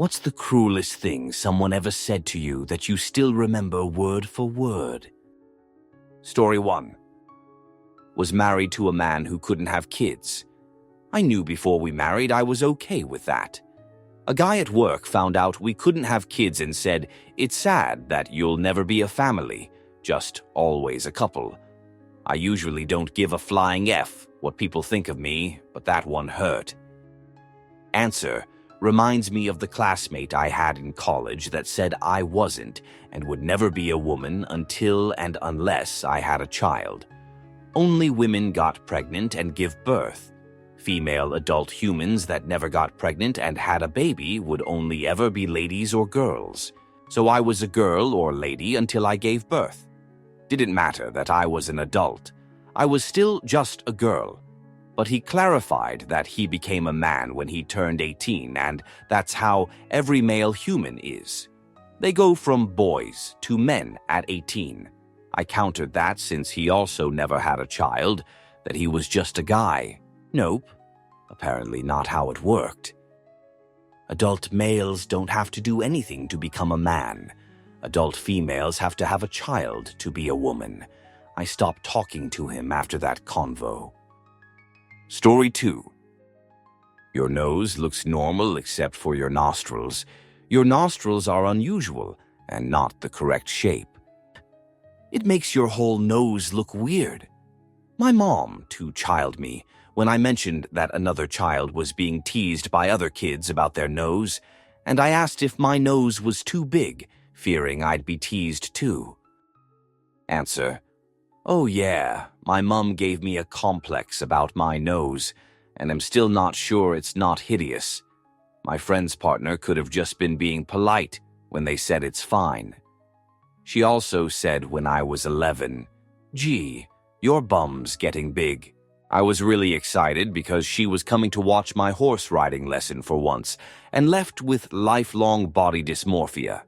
What's the cruelest thing someone ever said to you that you still remember word for word? Story 1. Was married to a man who couldn't have kids. I knew before we married I was okay with that. A guy at work found out we couldn't have kids and said, "It's sad that you'll never be a family, just always a couple." I usually don't give a flying F what people think of me, but that one hurt. Answer reminds me of the classmate I had in college that said I wasn't and would never be a woman until and unless I had a child. Only women got pregnant and give birth. Female adult humans that never got pregnant and had a baby would only ever be ladies or girls. So I was a girl or lady until I gave birth. Didn't matter that I was an adult. I was still just a girl. But he clarified that he became a man when he turned 18, and that's how every male human is. They go from boys to men at 18. I countered that since he also never had a child, that he was just a guy. Nope, apparently not how it worked. Adult males don't have to do anything to become a man. Adult females have to have a child to be a woman. I stopped talking to him after that convo. Story 2. Your nose looks normal except for your nostrils. Your nostrils are unusual and not the correct shape. It makes your whole nose look weird. My mom two-childed me when I mentioned that another child was being teased by other kids about their nose, and I asked if my nose was too big, fearing I'd be teased too. Answer: oh yeah, my mom gave me a complex about my nose, and I'm still not sure it's not hideous. My friend's partner could have just been being polite when they said it's fine. She also said when I was 11, "Gee, your bum's getting big." I was really excited because she was coming to watch my horse riding lesson for once and left with lifelong body dysmorphia.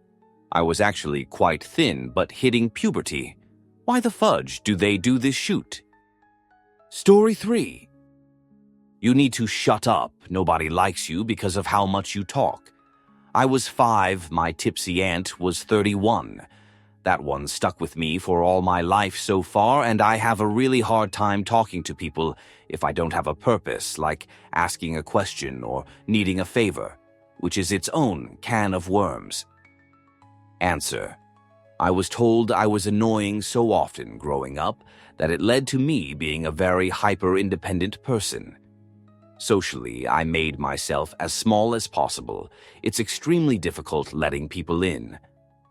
I was actually quite thin but hitting puberty. Why the fudge do they do this shoot? Story 3. You need to shut up. Nobody likes you because of how much you talk. I was 5, my tipsy aunt was 31. That one stuck with me for all my life so far, and I have a really hard time talking to people if I don't have a purpose, like asking a question or needing a favor, which is its own can of worms. Answer: I was told I was annoying so often growing up that it led to me being a very hyper-independent person. Socially, I made myself as small as possible. It's extremely difficult letting people in.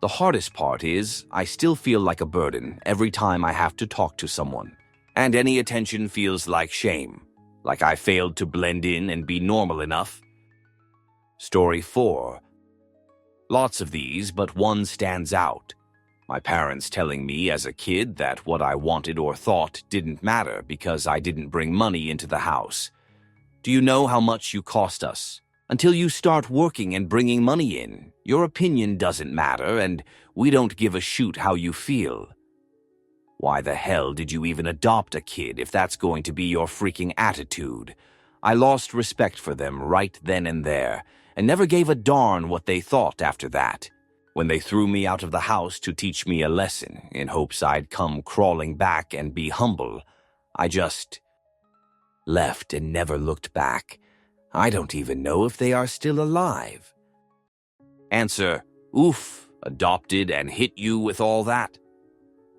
The hardest part is I still feel like a burden every time I have to talk to someone. And any attention feels like shame, like I failed to blend in and be normal enough. Story 4. Lots of these, but one stands out. My parents telling me as a kid that what I wanted or thought didn't matter because I didn't bring money into the house. Do you know how much you cost us? Until you start working and bringing money in, your opinion doesn't matter and we don't give a shoot how you feel. Why the hell did you even adopt a kid if that's going to be your freaking attitude? I lost respect for them right then and there and never gave a darn what they thought after that. When they threw me out of the house to teach me a lesson in hopes I'd come crawling back and be humble, I just left and never looked back. I don't even know if they are still alive. Answer: oof, adopted and hit you with all that?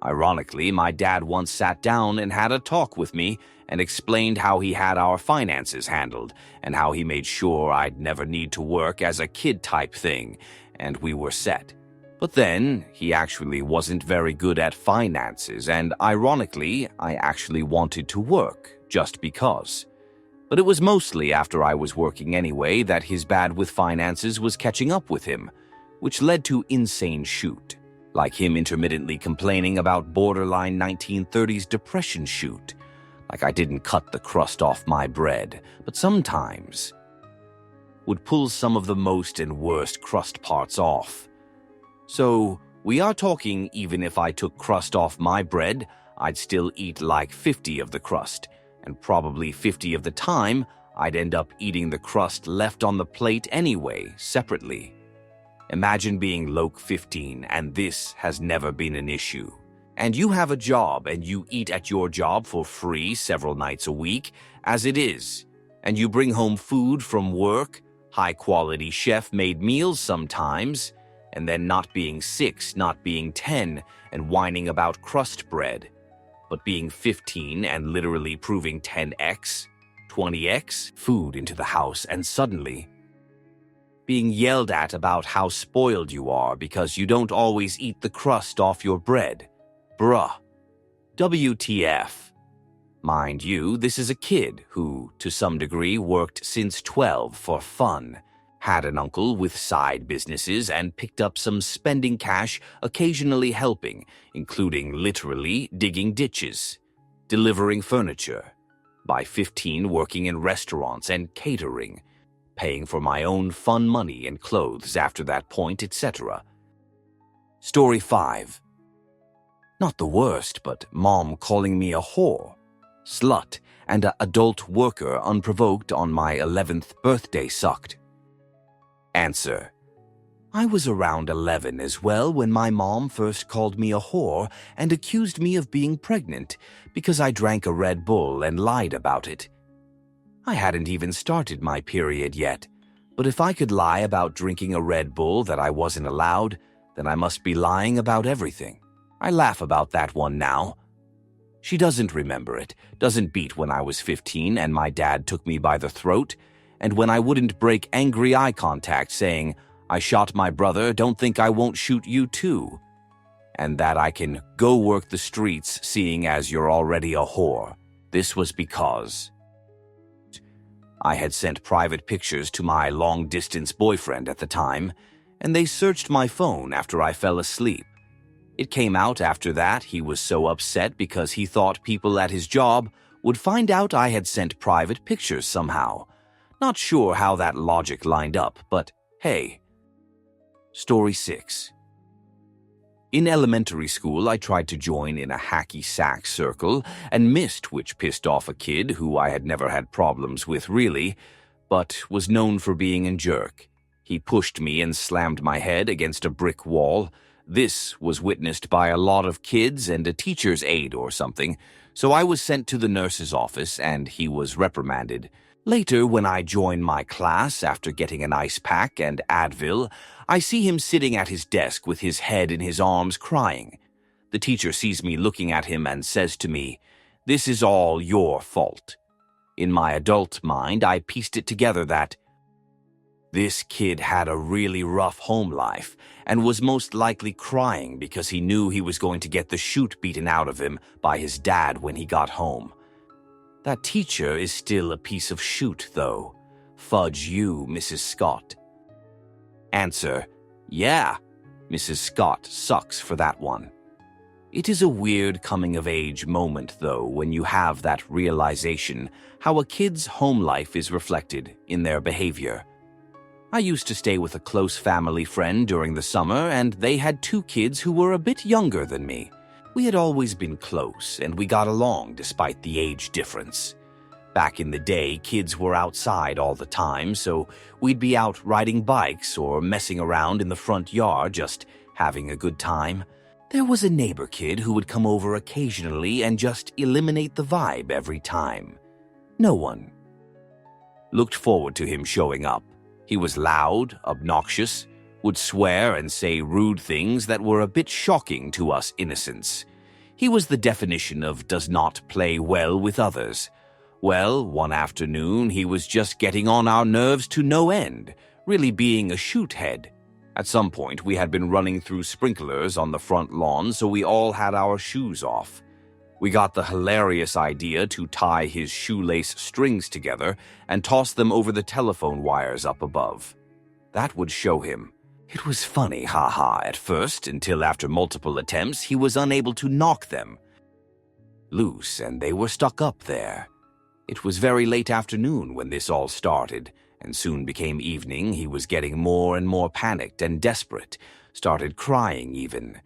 Ironically, my dad once sat down and had a talk with me and explained how he had our finances handled and how he made sure I'd never need to work as a kid type thing, and we were set. But then, he actually wasn't very good at finances, and ironically, I actually wanted to work just because. But it was mostly after I was working anyway that his bad with finances was catching up with him, which led to insane shoot, like him intermittently complaining about borderline 1930s depression shoot, like I didn't cut the crust off my bread, but sometimes would pull some of the most and worst crust parts off. So, we are talking even if I took crust off my bread, I'd still eat like 50 of the crust, and probably 50 of the time, I'd end up eating the crust left on the plate anyway, separately. Imagine being Loc 15 and this has never been an issue. And you have a job and you eat at your job for free several nights a week, as it is. And you bring home food from work, high-quality chef-made meals sometimes, and then not being 6, not being 10, and whining about crust bread, but being 15 and literally proving 10x, 20x food into the house, and suddenly being yelled at about how spoiled you are because you don't always eat the crust off your bread. Bruh. WTF. Mind you, this is a kid who, to some degree, worked since 12 for fun, had an uncle with side businesses, and picked up some spending cash, occasionally helping, including literally digging ditches, delivering furniture. By 15, working in restaurants and catering, paying for my own fun money and clothes after that point, etc. Story 5. Not the worst, but mom calling me a whore, slut, and an adult worker unprovoked on my 11th birthday sucked. Answer. I was around 11 as well when my mom first called me a whore and accused me of being pregnant because I drank a Red Bull and lied about it. I hadn't even started my period yet, but if I could lie about drinking a Red Bull that I wasn't allowed, then I must be lying about everything. I laugh about that one now. She doesn't remember it, doesn't beat when I was 15 and my dad took me by the throat, and when I wouldn't break angry eye contact saying, I shot my brother, don't think I won't shoot you too, and that I can go work the streets seeing as you're already a whore. This was because I had sent private pictures to my long-distance boyfriend at the time, and they searched my phone after I fell asleep. It came out after that he was so upset because he thought people at his job would find out I had sent private pictures somehow. Not sure how that logic lined up, but hey. Story 6. In elementary school, I tried to join in a hacky sack circle and missed, which pissed off a kid who I had never had problems with really, but was known for being a jerk. He pushed me and slammed my head against a brick wall. This was witnessed by a lot of kids and a teacher's aide or something, so I was sent to the nurse's office and he was reprimanded. Later, when I joined my class after getting an ice pack and Advil, I see him sitting at his desk with his head in his arms crying. The teacher sees me looking at him and says to me, "This is all your fault." In my adult mind, I pieced it together that this kid had a really rough home life and was most likely crying because he knew he was going to get the chute beaten out of him by his dad when he got home. That teacher is still a piece of shit, though. Fudge you, Mrs. Scott. Answer. Yeah, Mrs. Scott sucks for that one. It is a weird coming-of-age moment, though, when you have that realization how a kid's home life is reflected in their behavior. I used to stay with a close family friend during the summer, and they had 2 kids who were a bit younger than me. We had always been close, and we got along despite the age difference. Back in the day, kids were outside all the time, so we'd be out riding bikes or messing around in the front yard, just having a good time. There was a neighbor kid who would come over occasionally and just eliminate the vibe every time. No one looked forward to him showing up. He was loud, obnoxious, would swear and say rude things that were a bit shocking to us innocents. He was the definition of does not play well with others. Well, one afternoon he was just getting on our nerves to no end, really being a shoot-head. At some point we had been running through sprinklers on the front lawn, so we all had our shoes off. We got the hilarious idea to tie his shoelace strings together and toss them over the telephone wires up above. That would show him. It was funny, haha, at first, until after multiple attempts he was unable to knock them loose and they were stuck up there. It was very late afternoon when this all started, and soon became evening. He was getting more and more panicked and desperate, started crying even.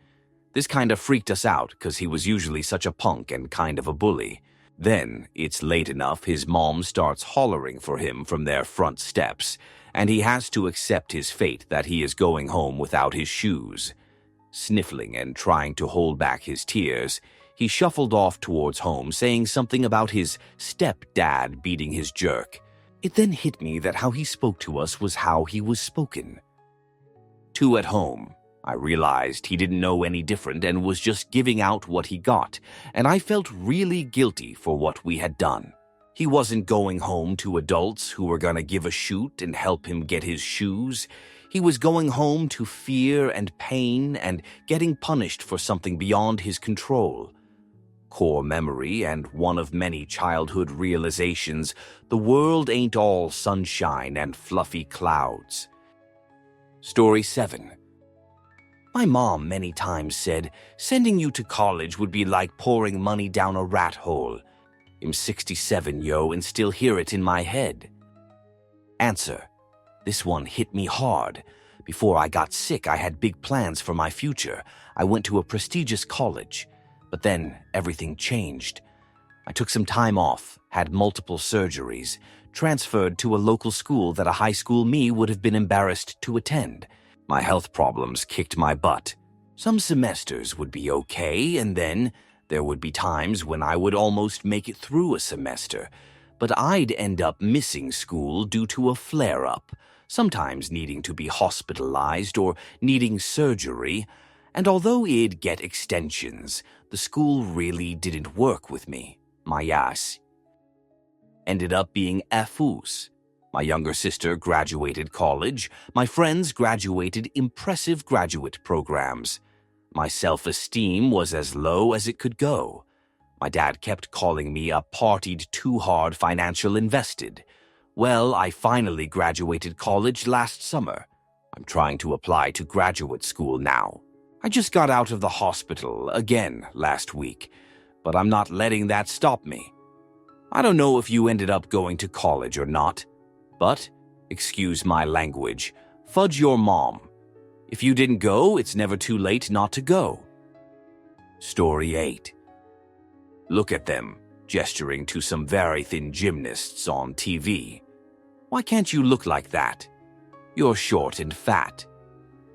This kind of freaked us out because he was usually such a punk and kind of a bully. Then, it's late enough, his mom starts hollering for him from their front steps, and he has to accept his fate that he is going home without his shoes. Sniffling and trying to hold back his tears, he shuffled off towards home, saying something about his stepdad beating his jerk. It then hit me that how he spoke to us was how he was spoken. 2 at home. I realized he didn't know any different and was just giving out what he got, and I felt really guilty for what we had done. He wasn't going home to adults who were gonna give a shoot and help him get his shoes. He was going home to fear and pain and getting punished for something beyond his control. Core memory and one of many childhood realizations, the world ain't all sunshine and fluffy clouds. Story 7. My mom many times said, sending you to college would be like pouring money down a rat hole. I'm 67, yo, and still hear it in my head. Answer. This one hit me hard. Before I got sick, I had big plans for my future. I went to a prestigious college. But then everything changed. I took some time off, had multiple surgeries, transferred to a local school that a high school me would have been embarrassed to attend. My health problems kicked my butt. Some semesters would be okay, and then there would be times when I would almost make it through a semester. But I'd end up missing school due to a flare-up, sometimes needing to be hospitalized or needing surgery. And although it'd get extensions, the school really didn't work with me. My ass ended up being affus. My younger sister graduated college. My friends graduated impressive graduate programs. My self-esteem was as low as it could go. My dad kept calling me a partied too hard financial invested. Well, I finally graduated college last summer. I'm trying to apply to graduate school now. I just got out of the hospital again last week, but I'm not letting that stop me. I don't know if you ended up going to college or not, but, excuse my language, fudge your mom. If you didn't go, it's never too late not to go. Story 8. Look at them, gesturing to some very thin gymnasts on TV. Why can't you look like that? You're short and fat.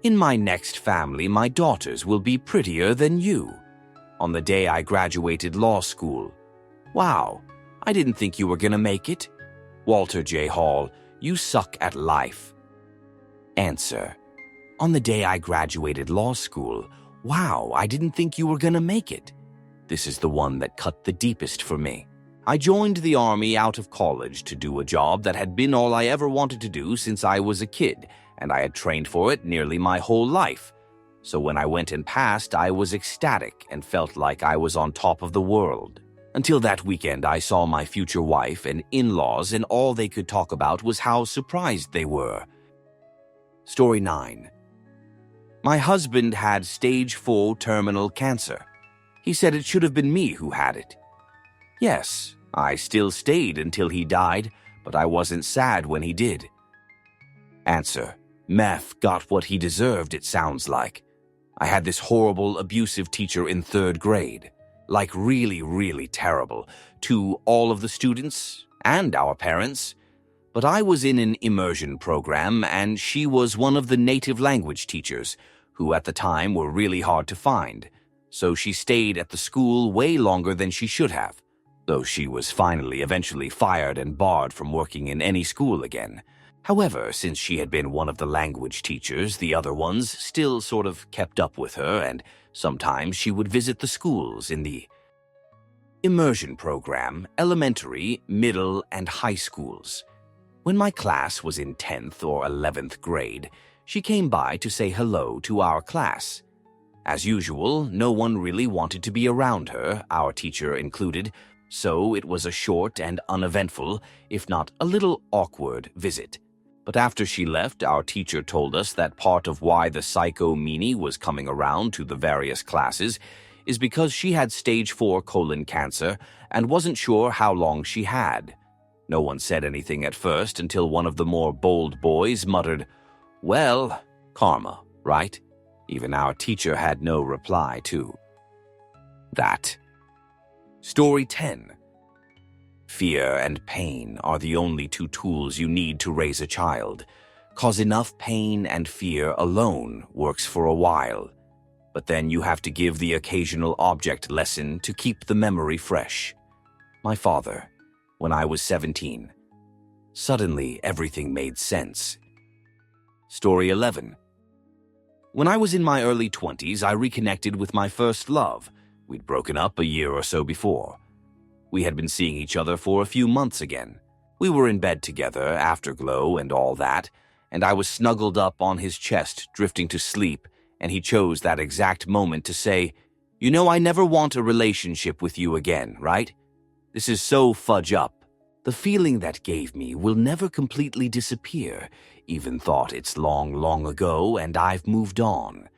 In my next family, my daughters will be prettier than you. On the day I graduated law school. Wow, I didn't think you were gonna make it. Walter J. Hall, you suck at life. Answer. On the day I graduated law school. Wow, I didn't think you were gonna make it. This is the one that cut the deepest for me. I joined the army out of college to do a job that had been all I ever wanted to do since I was a kid, and I had trained for it nearly my whole life. So when I went and passed, I was ecstatic and felt like I was on top of the world. Until that weekend, I saw my future wife and in-laws, and all they could talk about was how surprised they were. Story 9. My husband had stage 4 terminal cancer. He said it should have been me who had it. Yes, I still stayed until he died, but I wasn't sad when he did. Answer. Meth got what he deserved, it sounds like. I had this horrible, abusive teacher in 3rd grade. Like really, really terrible, to all of the students and our parents. But I was in an immersion program, and she was one of the native language teachers, who at the time were really hard to find. So she stayed at the school way longer than she should have, though she was eventually fired and barred from working in any school again. However, since she had been one of the language teachers, the other ones still sort of kept up with her, and sometimes she would visit the schools in the immersion program, elementary, middle, and high schools. When my class was in 10th or 11th grade, she came by to say hello to our class. As usual, no one really wanted to be around her, our teacher included, so it was a short and uneventful, if not a little awkward, visit. But after she left, our teacher told us that part of why the psycho meanie was coming around to the various classes is because she had stage 4 colon cancer and wasn't sure how long she had. No one said anything at first until one of the more bold boys muttered, "Well, karma, right?" Even our teacher had no reply to that. Story 10. Fear and pain are the only two tools you need to raise a child, 'cause enough pain and fear alone works for a while, but then you have to give the occasional object lesson to keep the memory fresh. My father, when I was 17. Suddenly, everything made sense. Story 11. When I was in my early 20s, I reconnected with my first love. We'd broken up a year or so before. We had been seeing each other for a few months again. We were in bed together, afterglow and all that, and I was snuggled up on his chest, drifting to sleep, and he chose that exact moment to say, "You know, I never want a relationship with you again, right? This is so fudge up." The feeling that gave me will never completely disappear, even thought it's long, long ago and I've moved on.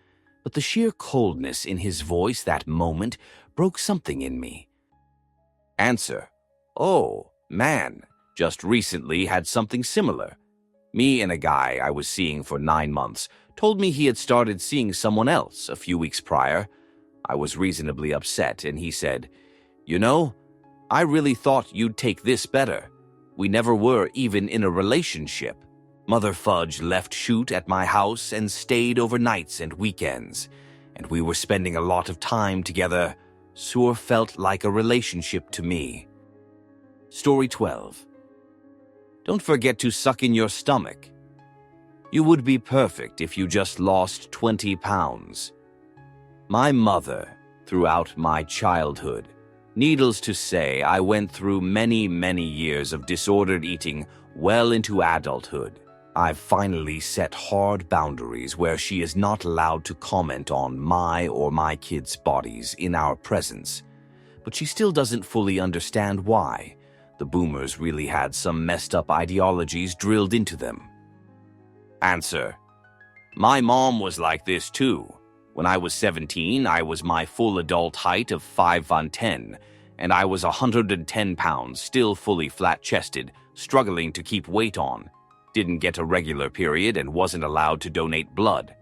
But the sheer coldness in his voice that moment broke something in me. Answer: "Oh, man, just recently had something similar. Me and a guy I was seeing for 9 months told me he had started seeing someone else a few weeks prior. I was reasonably upset and he said, 'You know, I really thought you'd take this better. We never were even in a relationship.' Mother Fudge left shoot at my house and stayed overnights and weekends, and we were spending a lot of time together. Sure felt like a relationship to me." Story 12. Don't forget to suck in your stomach. You would be perfect if you just lost 20 pounds. My mother, throughout my childhood, needless to say, I went through many, many years of disordered eating well into adulthood. I've finally set hard boundaries where she is not allowed to comment on my or my kids' bodies in our presence. But she still doesn't fully understand why. The boomers really had some messed up ideologies drilled into them. Answer: my mom was like this too. When I was 17, I was my full adult height of 5'10", and I was 110 pounds, still fully flat-chested, struggling to keep weight on. Didn't get a regular period and wasn't allowed to donate blood.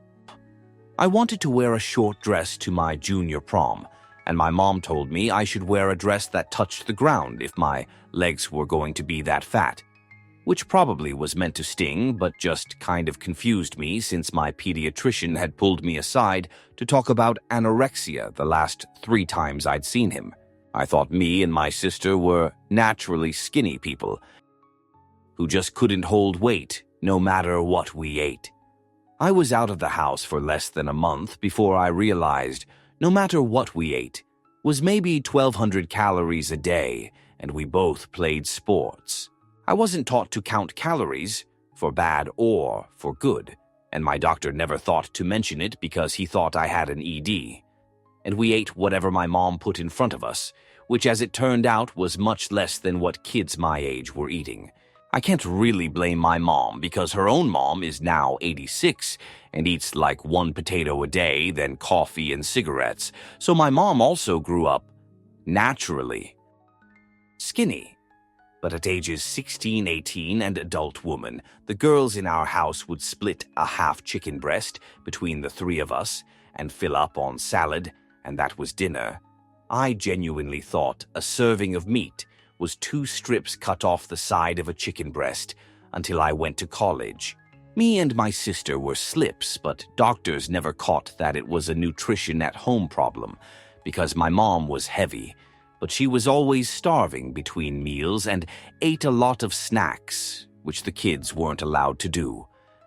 I wanted to wear a short dress to my junior prom, and my mom told me I should wear a dress that touched the ground if my legs were going to be that fat, which probably was meant to sting but just kind of confused me since my pediatrician had pulled me aside to talk about anorexia the last 3 times I'd seen him. I thought me and my sister were naturally skinny people who just couldn't hold weight no matter what we ate. I was out of the house for less than a month before I realized no matter what we ate was maybe 1,200 calories a day, and we both played sports. I wasn't taught to count calories, for bad or for good, and my doctor never thought to mention it because he thought I had an ED. And we ate whatever my mom put in front of us, which as it turned out was much less than what kids my age were eating. I can't really blame my mom because her own mom is now 86 and eats like 1 potato a day, then coffee and cigarettes, so my mom also grew up naturally skinny. But at ages 16, 18, and adult woman, the girls in our house would split a half chicken breast between the 3 of us and fill up on salad, and that was dinner. I genuinely thought a serving of meat was 2 strips cut off the side of a chicken breast until I went to college. Me and my sister were slips, but doctors never caught that it was a nutrition at home problem because my mom was heavy, but she was always starving between meals and ate a lot of snacks, which the kids weren't allowed to do.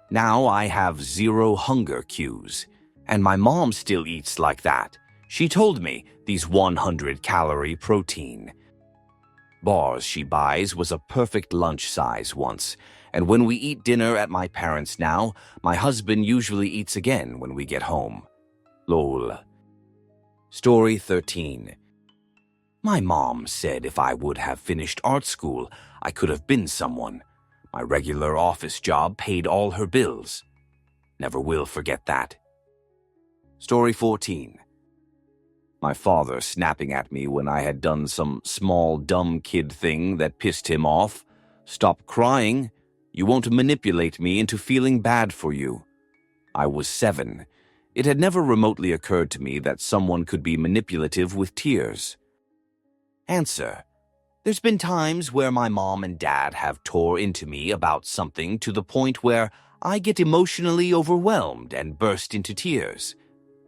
Now I have 0 hunger cues, and my mom still eats like that. She told me these 100-calorie protein bars she buys was a perfect lunch size once, and when we eat dinner at my parents' now, my husband usually eats again when we get home. Lol. Story 13. My mom said if I would have finished art school, I could have been someone. My regular office job paid all her bills. Never will forget that. Story 14. My father snapping at me when I had done some small dumb kid thing that pissed him off. Stop crying. You won't manipulate me into feeling bad for you. I was 7. It had never remotely occurred to me that someone could be manipulative with tears. Answer: There's been times where my mom and dad have tore into me about something to the point where I get emotionally overwhelmed and burst into tears.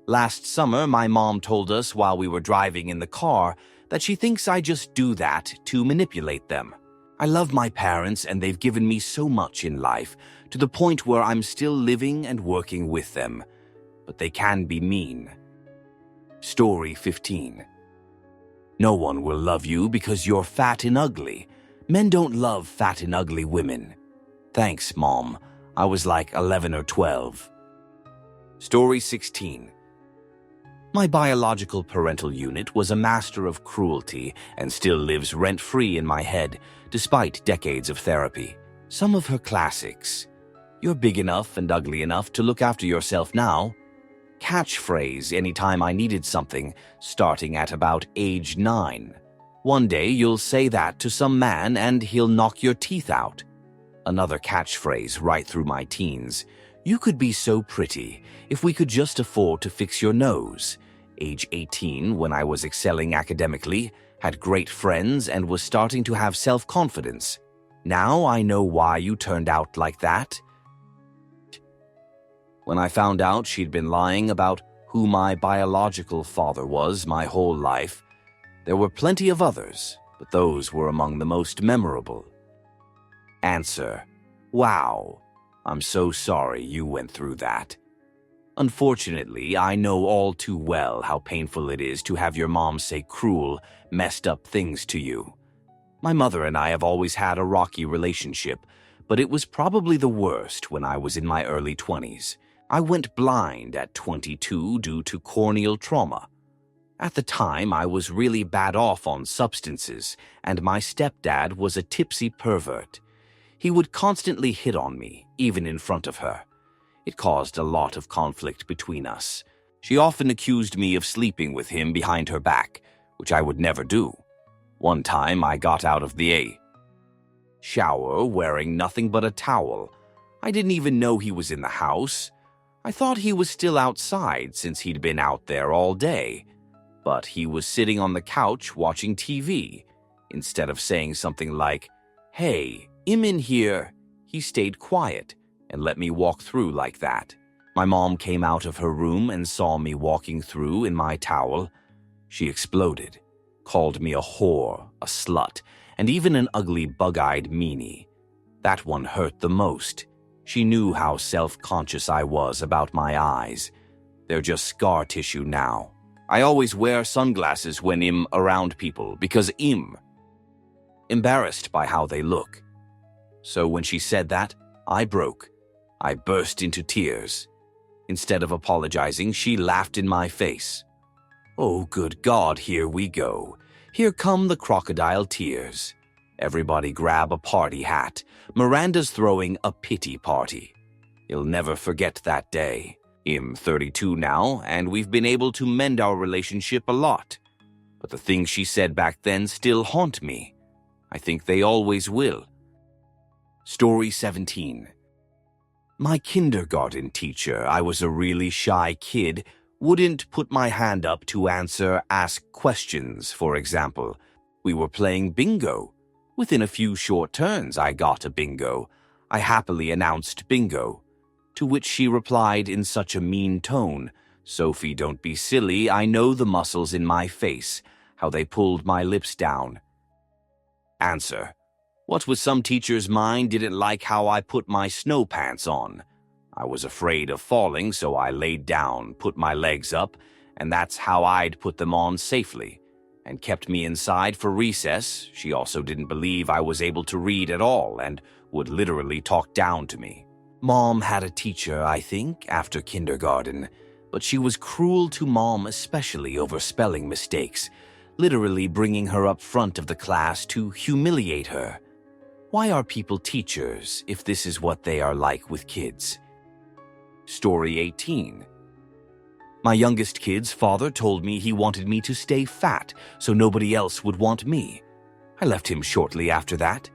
Last summer, my mom told us while we were driving in the car that she thinks I just do that to manipulate them. I love my parents and they've given me so much in life to the point where I'm still living and working with them, but they can be mean. Story 15. No one will love you because you're fat and ugly. Men don't love fat and ugly women. Thanks, Mom. I was like 11 or 12. Story 16. My biological parental unit was a master of cruelty and still lives rent-free in my head, despite decades of therapy. Some of her classics. You're big enough and ugly enough to look after yourself now. Catchphrase anytime I needed something, starting at about age 9. One day you'll say that to some man and he'll knock your teeth out. Another catchphrase right through my teens. You could be so pretty if we could just afford to fix your nose. Age 18, when I was excelling academically, had great friends and was starting to have self-confidence. Now I know why you turned out like that. When I found out she'd been lying about who my biological father was my whole life, there were plenty of others, but those were among the most memorable. Answer: wow, I'm so sorry you went through that. Unfortunately, I know all too well how painful it is to have your mom say cruel, messed up things to you. My mother and I have always had a rocky relationship, but it was probably the worst when I was in my early 20s. I went blind at 22 due to corneal trauma. At the time, I was really bad off on substances, and my stepdad was a tipsy pervert. He would constantly hit on me, even in front of her. It caused a lot of conflict between us. She often accused me of sleeping with him behind her back, which I would never do. One time, I got out of the shower wearing nothing but a towel. I didn't even know he was in the house. I thought he was still outside since he'd been out there all day. But he was sitting on the couch watching TV. Instead of saying something like, "Hey, I'm in here," he stayed quiet and let me walk through like that. My mom came out of her room and saw me walking through in my towel. She exploded, called me a whore, a slut, and even an ugly bug-eyed meanie. That one hurt the most. She knew how self-conscious I was about my eyes. They're just scar tissue now. I always wear sunglasses when I'm around people because I'm embarrassed by how they look. So when she said that, I broke. I burst into tears. Instead of apologizing, she laughed in my face. Oh, good God, here we go. Here come the crocodile tears. Everybody grab a party hat. Miranda's throwing a pity party. You'll never forget that day. I'm 32 now, and we've been able to mend our relationship a lot. But the things she said back then still haunt me. I think they always will. Story 17. My kindergarten teacher, I was a really shy kid, wouldn't put my hand up to ask questions, for example. We were playing bingo. Within a few short turns, I got a bingo. I happily announced bingo, to which she replied in such a mean tone, "Sophie, don't be silly. I know the muscles in my face, how they pulled my lips down." Answer: what with some teacher's mind didn't like how I put my snow pants on. I was afraid of falling, so I laid down, put my legs up, and that's how I'd put them on safely, and kept me inside for recess. She also didn't believe I was able to read at all and would literally talk down to me. Mom had a teacher, I think, after kindergarten, but she was cruel to Mom, especially over spelling mistakes, literally bringing her up front of the class to humiliate her. Why are people teachers if this is what they are like with kids? Story 18. My youngest kid's father told me he wanted me to stay fat so nobody else would want me. I left him shortly after that.